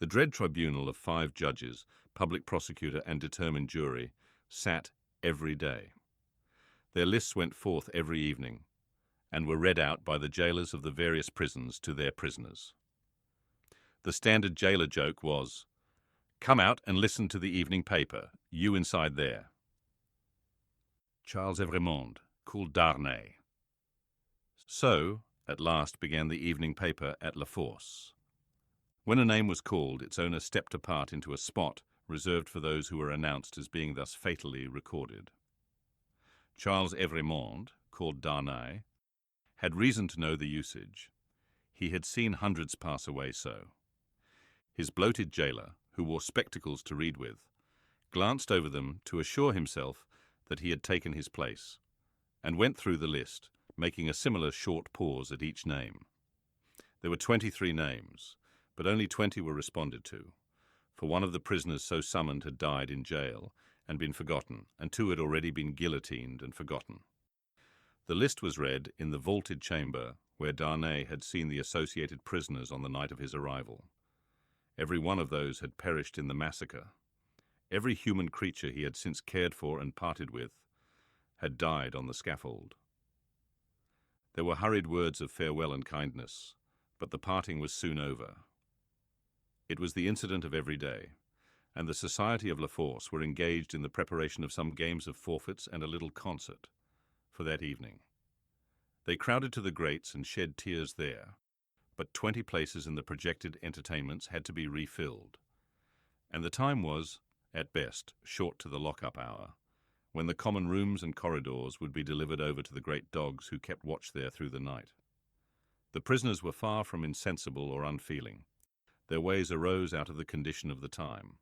The dread tribunal of 5 judges, public prosecutor and determined jury, sat every day. Their lists went forth every evening, and were read out by the jailers of the various prisons to their prisoners. The standard jailer joke was, "Come out and listen to the evening paper, you inside there." Charles Darnay, called Darnay. So, at last began the evening paper at La Force. When a name was called, its owner stepped apart into a spot reserved for those who were announced as being thus fatally recorded. Charles Darnay, called Darnay, had reason to know the usage. He had seen hundreds pass away so. His bloated jailer, who wore spectacles to read with, glanced over them to assure himself that he had taken his place, and went through the list, making a similar short pause at each name. There were 23 names, but only 20 were responded to, for one of the prisoners so summoned had died in jail and been forgotten, and 2 had already been guillotined and forgotten. The list was read in the vaulted chamber where Darnay had seen the associated prisoners on the night of his arrival. Every one of those had perished in the massacre. Every human creature he had since cared for and parted with had died on the scaffold. There were hurried words of farewell and kindness, but the parting was soon over. It was the incident of every day, and the society of La Force were engaged in the preparation of some games of forfeits and a little concert for that evening. They crowded to the grates and shed tears there, but 20 places in the projected entertainments had to be refilled, and the time was, at best, short to the lock-up hour, when the common rooms and corridors would be delivered over to the great dogs who kept watch there through the night. The prisoners were far from insensible or unfeeling. Their ways arose out of the condition of the time.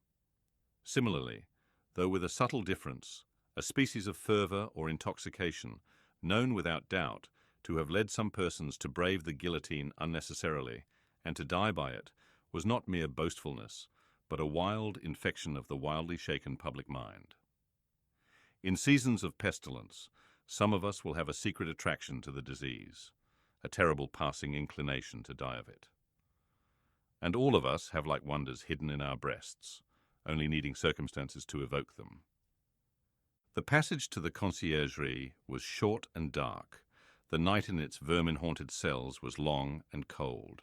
Similarly, though with a subtle difference, a species of fervor or intoxication, known without doubt to have led some persons to brave the guillotine unnecessarily and to die by it, was not mere boastfulness, but a wild infection of the wildly shaken public mind. In seasons of pestilence, some of us will have a secret attraction to the disease, a terrible passing inclination to die of it. And all of us have like wonders hidden in our breasts, only needing circumstances to evoke them. The passage to the conciergerie was short and dark. The night in its vermin-haunted cells was long and cold.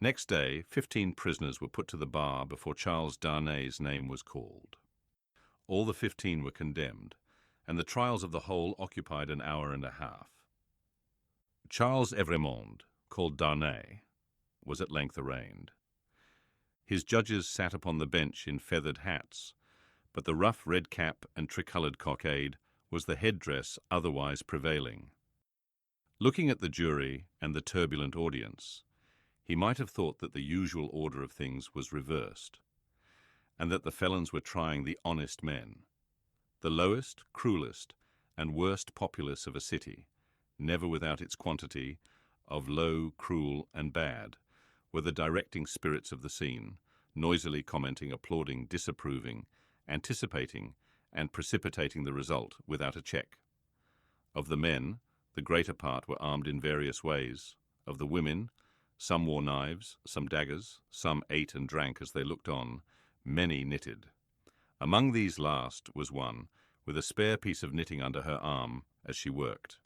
Next day, 15 prisoners were put to the bar before Charles Darnay's name was called. All the 15 were condemned, and the trials of the whole occupied an hour and a half. Charles Darnay, called Darnay, was at length arraigned. His judges sat upon the bench in feathered hats, but the rough red cap and tricolored cockade was the headdress otherwise prevailing. Looking at the jury and the turbulent audience, he might have thought that the usual order of things was reversed, and that the felons were trying the honest men, the lowest, cruelest, and worst populace of a city, never without its quantity of low, cruel, and bad, were the directing spirits of the scene, noisily commenting, applauding, disapproving, anticipating, and precipitating the result without a check. Of the men, the greater part were armed in various ways. Of the women, some wore knives, some daggers, some ate and drank as they looked on, many knitted. Among these last was one, with a spare piece of knitting under her arm as she worked.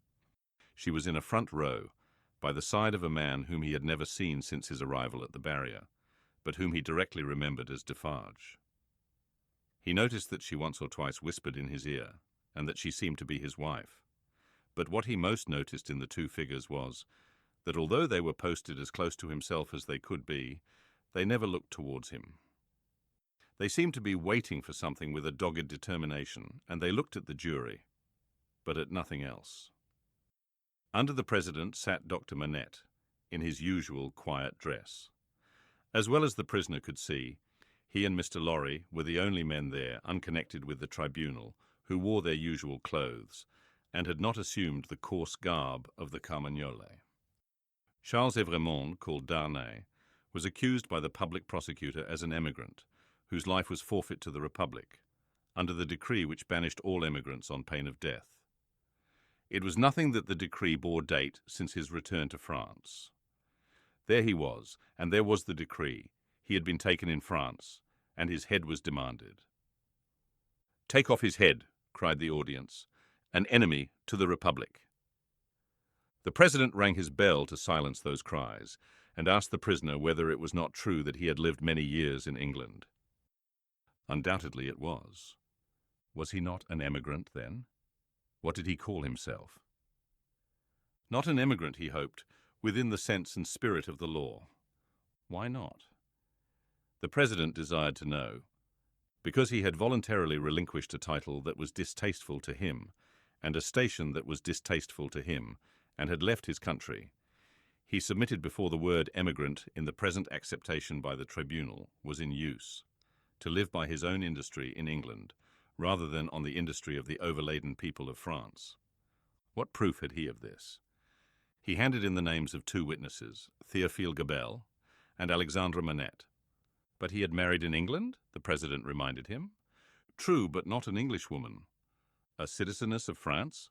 She was in a front row, by the side of a man whom he had never seen since his arrival at the barrier, but whom he directly remembered as Defarge. He noticed that she once or twice whispered in his ear, and that she seemed to be his wife. But what he most noticed in the 2 figures was that although they were posted as close to himself as they could be, they never looked towards him. They seemed to be waiting for something with a dogged determination, and they looked at the jury, but at nothing else. Under the president sat Dr. Manette, in his usual quiet dress. As well as the prisoner could see, he and Mr. Lorry were the only men there unconnected with the tribunal who wore their usual clothes and had not assumed the coarse garb of the Carmagnole. Charles Darnay, called Darnay, was accused by the public prosecutor as an emigrant, whose life was forfeit to the Republic, under the decree which banished all emigrants on pain of death. It was nothing that the decree bore date since his return to France. There he was, and there was the decree, He had been taken in France, and his head was demanded. "Take off his head," cried the audience, "an enemy to the Republic." The president rang his bell to silence those cries, and asked the prisoner whether it was not true that he had lived many years in England. Undoubtedly it was. Was he not an emigrant then? What did he call himself? Not an emigrant, he hoped, within the sense and spirit of the law. Why not? The president desired to know. Because he had voluntarily relinquished a title that was distasteful to him, and a station that was distasteful to him, and had left his country, he submitted before the word emigrant in the present acceptation by the tribunal was in use, to live by his own industry in England, rather than on the industry of the overladen people of France. What proof had he of this? He handed in the names of 2 witnesses, Théophile Gabelle and Alexandre Manette. But he had married in England, the president reminded him. True, but not an Englishwoman. A citizeness of France?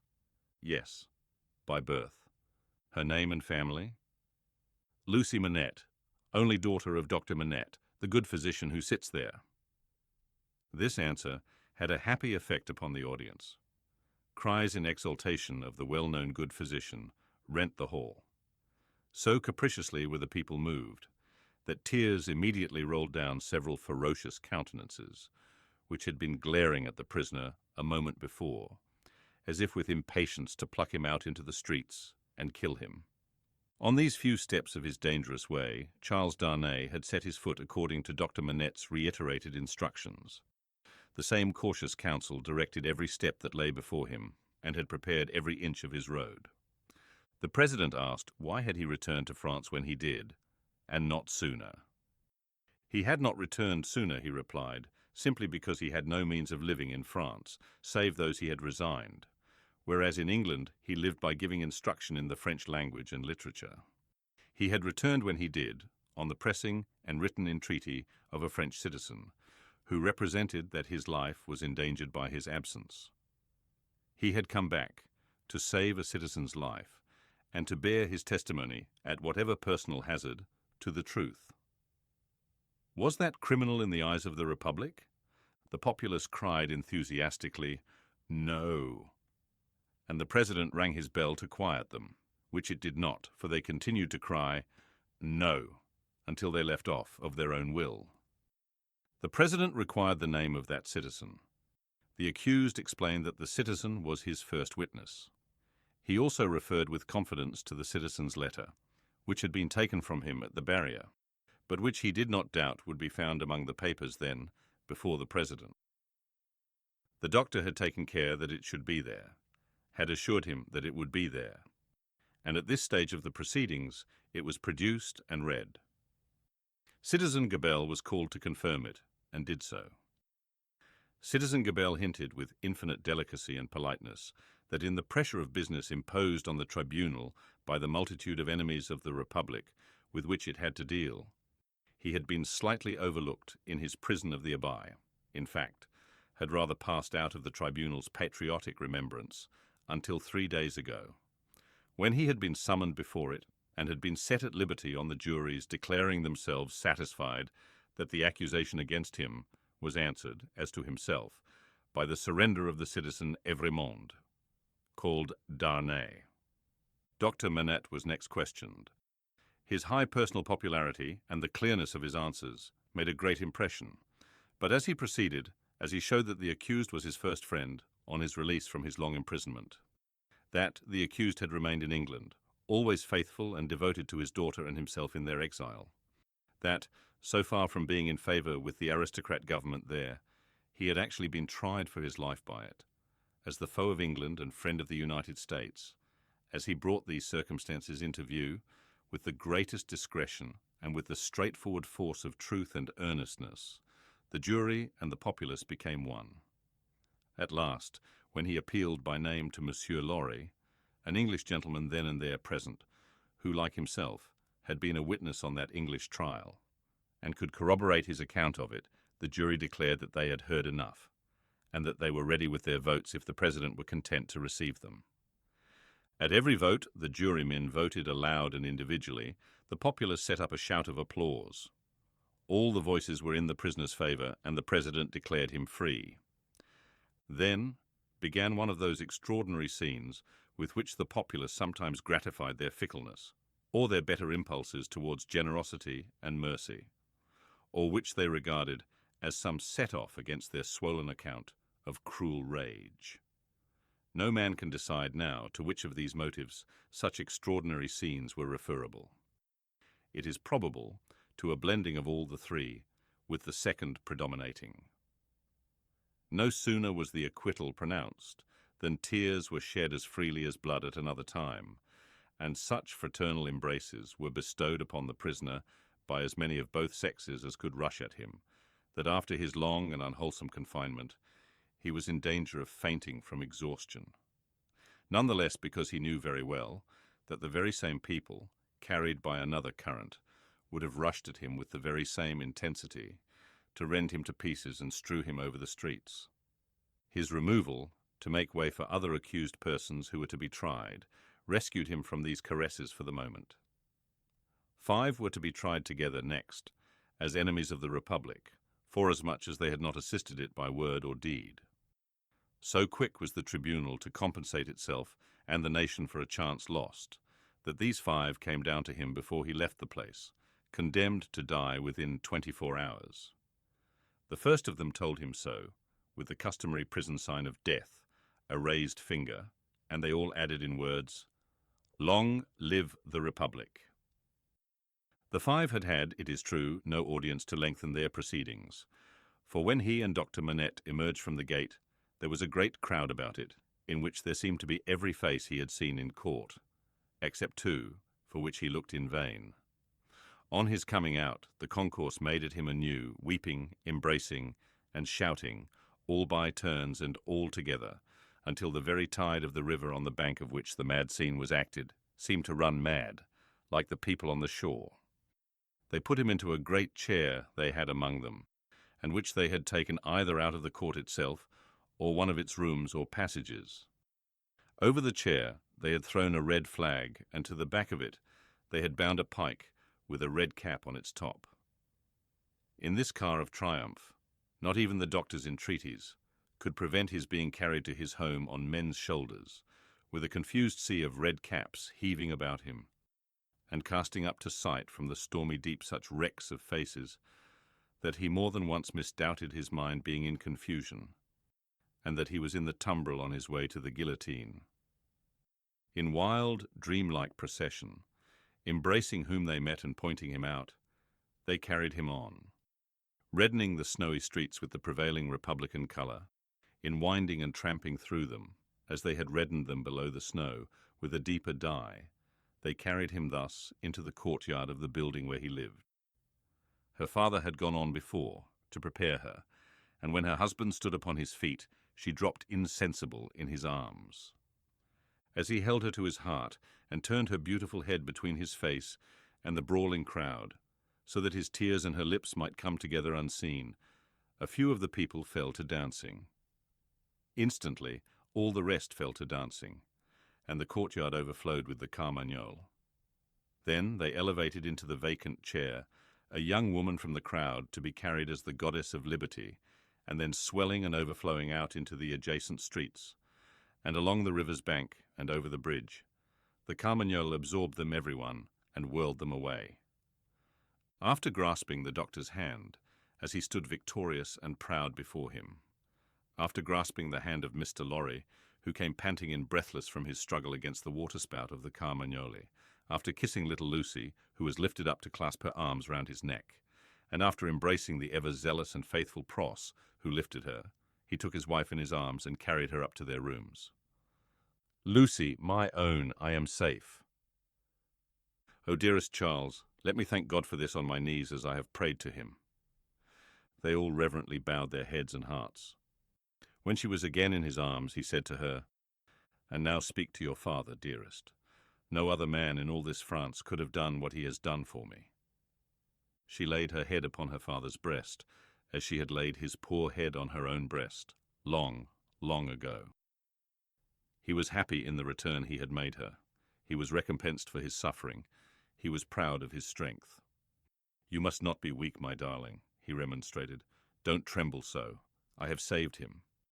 Yes, by birth. Her name and family? Lucy Manette, only daughter of Dr. Manette, the good physician who sits there. This answer had a happy effect upon the audience. Cries in exultation of the well-known good physician rent the hall. So capriciously were the people moved, that tears immediately rolled down several ferocious countenances, which had been glaring at the prisoner a moment before, as if with impatience to pluck him out into the streets and kill him. On these few steps of his dangerous way, Charles Darnay had set his foot according to Dr. Manette's reiterated instructions. The same cautious counsel directed every step that lay before him, and had prepared every inch of his road. The president asked why had he returned to France when he did, and not sooner. He had not returned sooner, he replied, simply because he had no means of living in France, save those he had resigned, whereas in England he lived by giving instruction in the French language and literature. He had returned when he did, on the pressing and written entreaty of a French citizen, who represented that his life was endangered by his absence. He had come back to save a citizen's life, and to bear his testimony, at whatever personal hazard, to the truth. Was that criminal in the eyes of the Republic? The populace cried enthusiastically, "No," and the president rang his bell to quiet them, which it did not, for they continued to cry, "No," until they left off of their own will. The president required the name of that citizen. The accused explained that the citizen was his first witness. He also referred with confidence to the citizen's letter, which had been taken from him at the barrier, but which he did not doubt would be found among the papers then before the president. The doctor had taken care that it should be there, had assured him that it would be there, and at this stage of the proceedings it was produced and read. Citizen Gabelle was called to confirm it, and did so. Citizen Gabelle hinted with infinite delicacy and politeness that in the pressure of business imposed on the tribunal by the multitude of enemies of the Republic with which it had to deal, he had been slightly overlooked in his prison of the Abbaye, in fact, had rather passed out of the tribunal's patriotic remembrance until 3 days ago, when he had been summoned before it and had been set at liberty on the juries declaring themselves satisfied that the accusation against him was answered, as to himself, by the surrender of the citizen Evrémonde, called Darnay. Dr. Manette was next questioned. His high personal popularity and the clearness of his answers made a great impression, but as he proceeded, as he showed that the accused was his first friend on his release from his long imprisonment, that the accused had remained in England, always faithful and devoted to his daughter and himself in their exile, that, so far from being in favor with the aristocrat government there, he had actually been tried for his life by it, as the foe of England and friend of the United States, as he brought these circumstances into view with the greatest discretion and with the straightforward force of truth and earnestness, the jury and the populace became one. At last, when he appealed by name to Monsieur Lorry, an English gentleman then and there present, who, like himself, had been a witness on that English trial, and could corroborate his account of it, the jury declared that they had heard enough, and that they were ready with their votes if the president were content to receive them. At every vote, the jurymen voted aloud and individually. The populace set up a shout of applause. All the voices were in the prisoner's favor, and the president declared him free. Then began one of those extraordinary scenes with which the populace sometimes gratified their fickleness, or their better impulses towards generosity and mercy, or which they regarded as some set-off against their swollen account of cruel rage. No man can decide now to which of these motives such extraordinary scenes were referable. It is probable to a blending of all the three, with the second predominating. No sooner was the acquittal pronounced than tears were shed as freely as blood at another time, and such fraternal embraces were bestowed upon the prisoner by as many of both sexes as could rush at him, that after his long and unwholesome confinement, he was in danger of fainting from exhaustion. None the less because he knew very well that the very same people, carried by another current, would have rushed at him with the very same intensity to rend him to pieces and strew him over the streets. His removal, to make way for other accused persons who were to be tried, rescued him from these caresses for the moment. 5 were to be tried together next, as enemies of the Republic, forasmuch as they had not assisted it by word or deed. So quick was the tribunal to compensate itself and the nation for a chance lost, that these 5 came down to him before he left the place, condemned to die within 24 hours. The first of them told him so, with the customary prison sign of death, a raised finger, and they all added in words, "Long live the Republic." The 5 had had, it is true, no audience to lengthen their proceedings, for when he and Dr. Manette emerged from the gate, there was a great crowd about it, in which there seemed to be every face he had seen in court, except 2, for which he looked in vain. On his coming out, the concourse made at him anew, weeping, embracing, and shouting, all by turns and all together, until the very tide of the river on the bank of which the mad scene was acted seemed to run mad, like the people on the shore. They put him into a great chair they had among them, and which they had taken either out of the court itself or one of its rooms or passages. Over the chair they had thrown a red flag, and to the back of it they had bound a pike with a red cap on its top. In this car of triumph, not even the doctor's entreaties could prevent his being carried to his home on men's shoulders, with a confused sea of red caps heaving about him, and casting up to sight from the stormy deep such wrecks of faces that he more than once misdoubted his mind being in confusion, and that he was in the tumbril on his way to the guillotine. In wild, dreamlike procession, embracing whom they met and pointing him out, they carried him on, reddening the snowy streets with the prevailing Republican colour, in winding and tramping through them, as they had reddened them below the snow, with a deeper dye. They carried him thus into the courtyard of the building where he lived. Her father had gone on before, to prepare her, and when her husband stood upon his feet, she dropped insensible in his arms. As he held her to his heart and turned her beautiful head between his face and the brawling crowd, so that his tears and her lips might come together unseen, a few of the people fell to dancing. Instantly, all the rest fell to dancing, and the courtyard overflowed with the carmagnole. Then they elevated into the vacant chair a young woman from the crowd to be carried as the goddess of liberty, and then swelling and overflowing out into the adjacent streets, and along the river's bank and over the bridge. The carmagnole absorbed them everyone and whirled them away. After grasping the doctor's hand, as he stood victorious and proud before him, after grasping the hand of Mr. Lorry, who came panting in breathless from his struggle against the waterspout of the carmagnole, after kissing little Lucy, who was lifted up to clasp her arms round his neck, and after embracing the ever-zealous and faithful Pross, who lifted her, he took his wife in his arms and carried her up to their rooms. "Lucy, my own, I am safe. Oh, dearest Charles, let me thank God for this on my knees as I have prayed to him." They all reverently bowed their heads and hearts. When she was again in his arms, he said to her, "And now speak to your father, dearest. No other man in all this France could have done what he has done for me." She laid her head upon her father's breast, as she had laid his poor head on her own breast, long, long ago. He was happy in the return he had made her. He was recompensed for his suffering. He was proud of his strength. "You must not be weak, my darling," he remonstrated. "Don't tremble so. I have saved him.